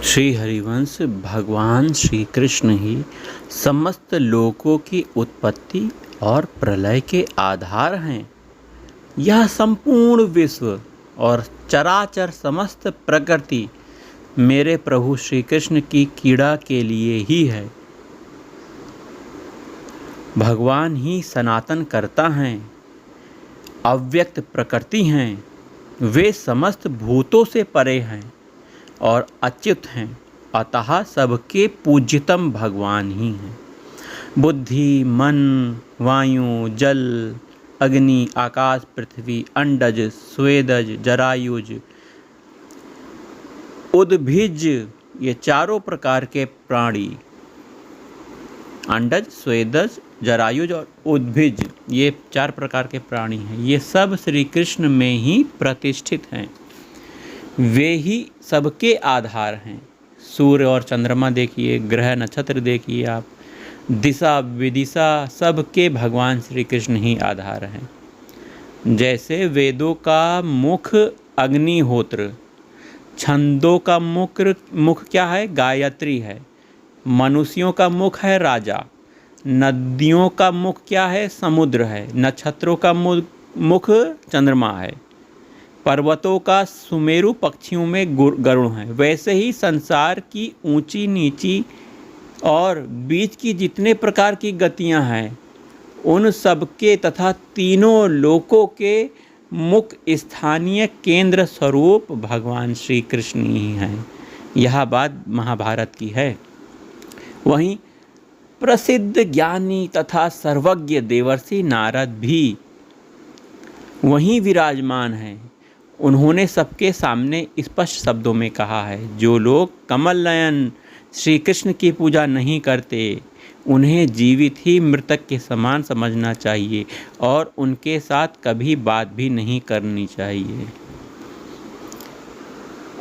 श्री हरिवंश भगवान श्री कृष्ण ही समस्त लोकों की उत्पत्ति और प्रलय के आधार हैं। यह संपूर्ण विश्व और चराचर समस्त प्रकृति मेरे प्रभु श्री कृष्ण की क्रीड़ा के लिए ही है। भगवान ही सनातन करता हैं, अव्यक्त प्रकृति हैं। वे समस्त भूतों से परे हैं और अच्युत हैं, अतः सबके पूज्यतम भगवान ही हैं। बुद्धि, मन, वायु, जल, अग्नि, आकाश, पृथ्वी, अंडज, स्वेदज, जरायुज, उद्भिज, ये चारों प्रकार के प्राणी, अंडज, स्वेदज, जरायुज और उद्भिज, ये चार प्रकार के प्राणी हैं। ये सब श्री कृष्ण में ही प्रतिष्ठित हैं। वे ही सबके आधार हैं। सूर्य और चंद्रमा देखिए, ग्रह नक्षत्र देखिए आप, दिशा विदिशा, सबके भगवान श्री कृष्ण ही आधार हैं। जैसे वेदों का मुख अग्निहोत्र, छंदों का मुख क्या है? गायत्री है। मनुष्यों का मुख है राजा। नदियों का मुख क्या है? समुद्र है। नक्षत्रों का मुख चंद्रमा है। पर्वतों का सुमेरु, पक्षियों में गरुड़ है। वैसे ही संसार की ऊंची नीची और बीच की जितने प्रकार की गतियां हैं, उन सबके तथा तीनों लोकों के मुख्य स्थानीय केंद्र स्वरूप भगवान श्री कृष्ण ही हैं। यह बात महाभारत की है। वहीं प्रसिद्ध ज्ञानी तथा सर्वज्ञ देवर्षि नारद भी वहीं विराजमान हैं। उन्होंने सबके सामने स्पष्ट शब्दों में कहा है, जो लोग कमल नयन श्री कृष्ण की पूजा नहीं करते, उन्हें जीवित ही मृतक के समान समझना चाहिए और उनके साथ कभी बात भी नहीं करनी चाहिए।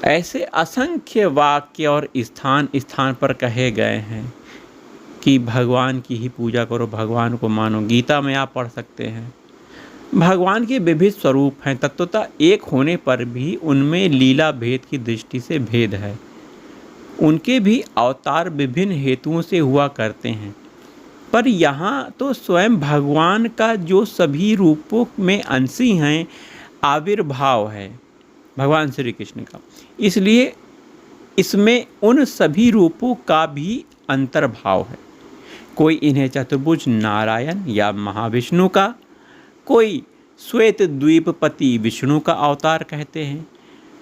ऐसे असंख्य वाक्य और स्थान स्थान पर कहे गए हैं कि भगवान की ही पूजा करो, भगवान को मानो। गीता में आप पढ़ सकते हैं। भगवान के विविध स्वरूप हैं। तत्वतः एक होने पर भी उनमें लीला भेद की दृष्टि से भेद है। उनके भी अवतार विभिन्न हेतुओं से हुआ करते हैं, पर यहाँ तो स्वयं भगवान का जो सभी रूपों में अंशी हैं आविर्भाव है भगवान श्री कृष्ण का, इसलिए इसमें उन सभी रूपों का भी अंतर्भाव है। कोई इन्हें चतुर्भुज नारायण या महाविष्णु का, कोई श्वेत द्वीपपति विष्णु का अवतार कहते हैं,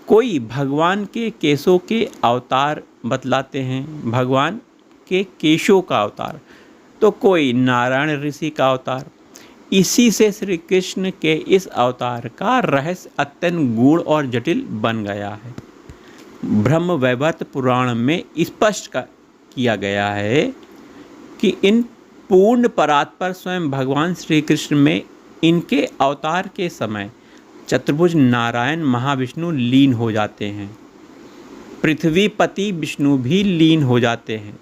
कोई भगवान के केशों के अवतार बतलाते हैं, भगवान के केशों का अवतार, तो कोई नारायण ऋषि का अवतार। इसी से श्री कृष्ण के इस अवतार का रहस्य अत्यंत गूढ़ और जटिल बन गया है। ब्रह्म वैवर्त पुराण में स्पष्ट किया गया है कि इन पूर्ण परात्पर स्वयं भगवान श्री कृष्ण में इनके अवतार के समय चतुर्भुज नारायण महाविष्णु लीन हो जाते हैं, पृथ्वीपति विष्णु भी लीन हो जाते हैं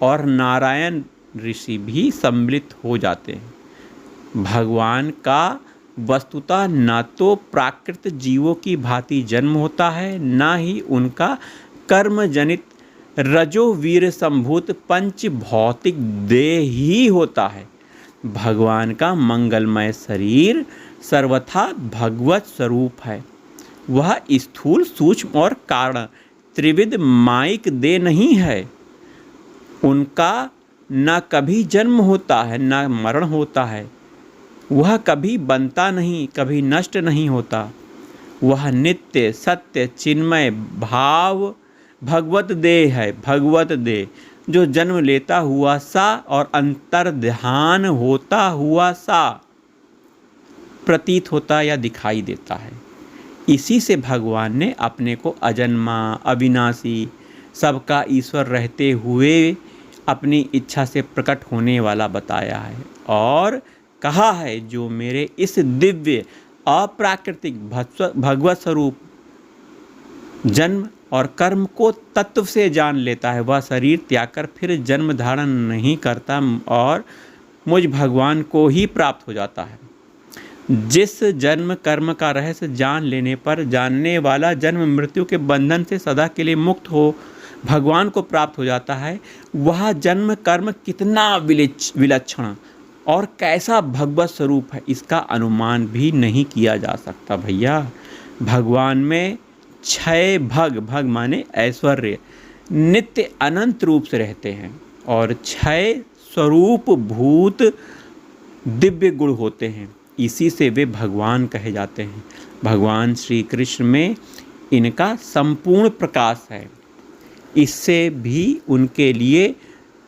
और नारायण ऋषि भी सम्मिलित हो जाते हैं। भगवान का वस्तुतः न तो प्राकृत जीवों की भांति जन्म होता है, न ही उनका कर्म जनित रजो वीर संभूत पंच भौतिक देह ही होता है। भगवान का मंगलमय शरीर सर्वथा भगवत स्वरूप है। वह स्थूल, सूक्ष्म और कारण त्रिविध माइक देह नहीं है। उनका न कभी जन्म होता है, न मरण होता है। वह कभी बनता नहीं, कभी नष्ट नहीं होता। वह नित्य सत्य चिन्मय भाव भगवत देह है। भगवत देह जो जन्म लेता हुआ सा और अंतर ध्यान होता हुआ सा प्रतीत होता या दिखाई देता है। इसी से भगवान ने अपने को अजन्मा, अविनाशी, सबका ईश्वर रहते हुए अपनी इच्छा से प्रकट होने वाला बताया है और कहा है, जो मेरे इस दिव्य अप्राकृतिक भगवत स्वरूप जन्म और कर्म को तत्व से जान लेता है, वह शरीर त्याग कर फिर जन्म धारण नहीं करता और मुझ भगवान को ही प्राप्त हो जाता है। जिस जन्म कर्म का रहस्य जान लेने पर जानने वाला जन्म मृत्यु के बंधन से सदा के लिए मुक्त हो भगवान को प्राप्त हो जाता है, वह जन्म कर्म कितना विलक्षण और कैसा भगवत स्वरूप है, इसका अनुमान भी नहीं किया जा सकता भैया। भगवान में 6 भग माने ऐश्वर्य नित्य अनंत रूप से रहते हैं और 6 स्वरूप भूत दिव्य गुण होते हैं, इसी से वे भगवान कहे जाते हैं। भगवान श्री कृष्ण में इनका संपूर्ण प्रकाश है, इससे भी उनके लिए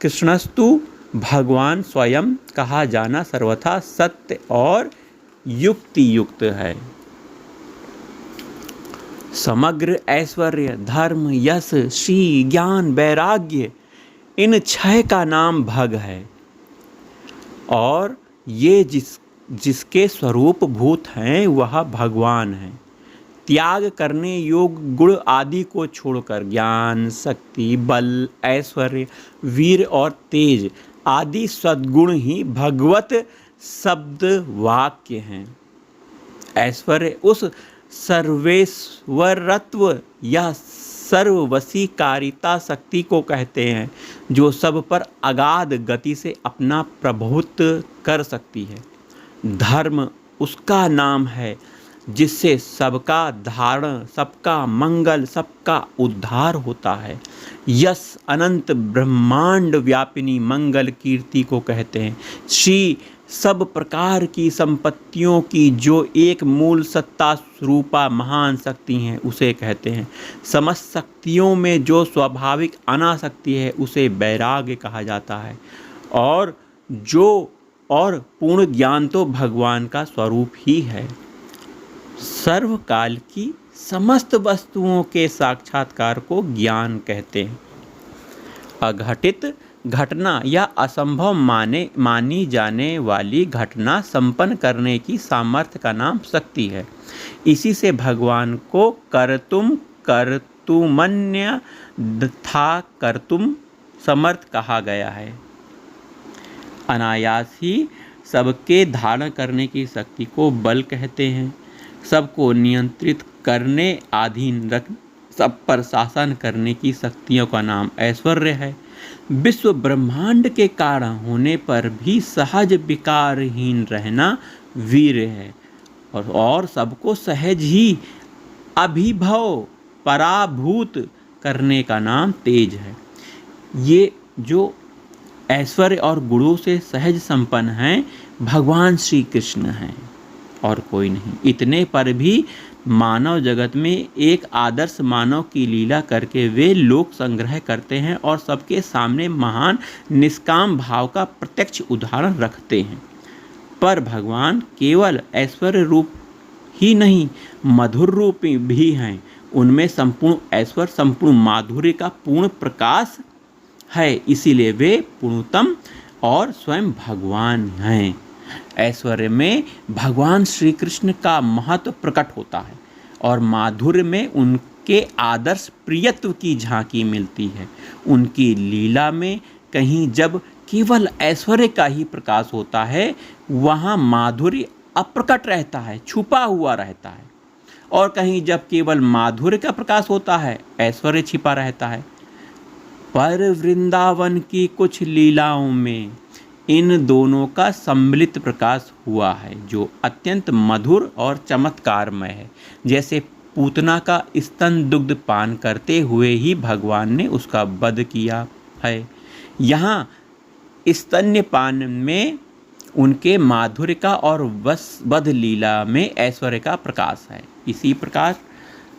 कृष्णस्तु भगवान स्वयं कहा जाना सर्वथा सत्य और युक्ति युक्त है। समग्र ऐश्वर्य, धर्म, यश, श्री, ज्ञान, वैराग्य, इन 6 का नाम भग है और ये जिसके स्वरूप भूत हैं वह भगवान है। त्याग करने योग्य गुण आदि को छोड़कर ज्ञान, शक्ति, बल, ऐश्वर्य, वीर और तेज आदि सद्गुण ही भगवत शब्द वाक्य हैं। ऐश्वर्य उस सर्वेश्वरत्व या सर्ववशीकारिता शक्ति को कहते हैं जो सब पर अगाध गति से अपना प्रभुत्व कर सकती है। धर्म उसका नाम है जिससे सबका धारण, सबका मंगल, सबका उद्धार होता है। यश अनंत ब्रह्मांड व्यापिनी मंगल कीर्ति को कहते हैं। श्री सब प्रकार की संपत्तियों की जो एक मूल सत्ता स्वरूपा महान शक्ति हैं उसे कहते हैं। समस्त शक्तियों में जो स्वाभाविक अनासक्ति है उसे वैराग्य कहा जाता है। और पूर्ण ज्ञान तो भगवान का स्वरूप ही है। सर्वकाल की समस्त वस्तुओं के साक्षात्कार को ज्ञान कहते हैं। अघटित घटना या असंभव मानी जाने वाली घटना संपन्न करने की सामर्थ्य का नाम शक्ति है। इसी से भगवान को कर्तुमन्य था कर्तुम समर्थ कहा गया है। अनायास ही सबके धारण करने की शक्ति को बल कहते हैं। सबको नियंत्रित करने, अधीन रख, सब पर शासन करने की शक्तियों का नाम ऐश्वर्य है। विश्व ब्रह्मांड के कारण होने पर भी सहज विकारहीन रहना वीर है और सबको सहज ही अभिभव पराभूत करने का नाम तेज है। ये जो ऐश्वर्य और गुणों से सहज संपन्न हैं भगवान श्री कृष्ण हैं और कोई नहीं। इतने पर भी मानव जगत में एक आदर्श मानव की लीला करके वे लोक संग्रह करते हैं और सबके सामने महान निष्काम भाव का प्रत्यक्ष उदाहरण रखते हैं। पर भगवान केवल ऐश्वर्य रूप ही नहीं, मधुर रूप भी हैं। उनमें संपूर्ण ऐश्वर्य, संपूर्ण माधुर्य का पूर्ण प्रकाश है, इसीलिए वे पूर्णतम और स्वयं भगवान हैं। ऐश्वर्य में भगवान श्री कृष्ण का महत्व प्रकट होता है और माधुर्य में उनके आदर्श प्रियत्व की झांकी मिलती है। उनकी लीला में कहीं जब केवल ऐश्वर्य का ही प्रकाश होता है वहाँ माधुर्य अप्रकट रहता है, छुपा हुआ रहता है, और कहीं जब केवल माधुर्य का प्रकाश होता है ऐश्वर्य छिपा रहता है। पर वृंदावन की कुछ लीलाओं में इन दोनों का सम्मिलित प्रकाश हुआ है जो अत्यंत मधुर और चमत्कारमय है। जैसे पूतना का स्तन दुग्ध पान करते हुए ही भगवान ने उसका वध किया है। यहाँ स्तन्यपान में उनके माधुर्य का और वध लीला में ऐश्वर्य का प्रकाश है। इसी प्रकार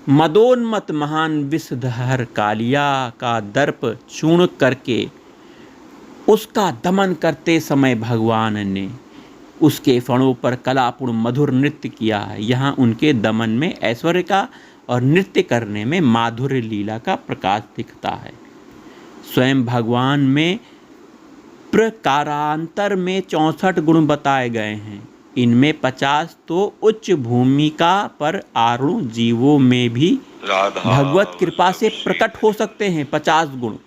मदोन्मत महान विषधर कालिया का दर्प चूर्ण करके उसका दमन करते समय भगवान ने उसके फणों पर कलापूर्ण मधुर नृत्य किया है। यहाँ उनके दमन में ऐश्वर्य का और नृत्य करने में माधुर्य लीला का प्रकाश दिखता है। स्वयं भगवान में प्रकारांतर में 64 गुण बताए गए हैं। इनमें 50 तो उच्च भूमिका पर आरूढ़ जीवों में भी भगवत कृपा से प्रकट हो सकते हैं 50 गुण।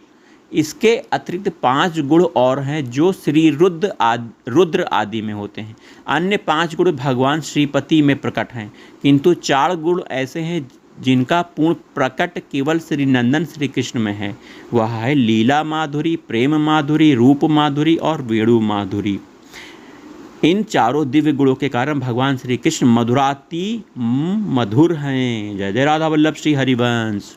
इसके अतिरिक्त 5 गुण और हैं जो श्री रुद्र आदि में होते हैं। अन्य 5 गुण भगवान श्रीपति में प्रकट हैं, किंतु 4 गुण ऐसे हैं जिनका पूर्ण प्रकट केवल श्री नंदन श्री कृष्ण में है, वह है लीला माधुरी, प्रेम माधुरी, रूप माधुरी और वेणु माधुरी। इन चारों दिव्य गुणों के कारण भगवान श्री कृष्ण मधुराति मधुर हैं। जय जय राधा वल्लभ श्री हरिवंश।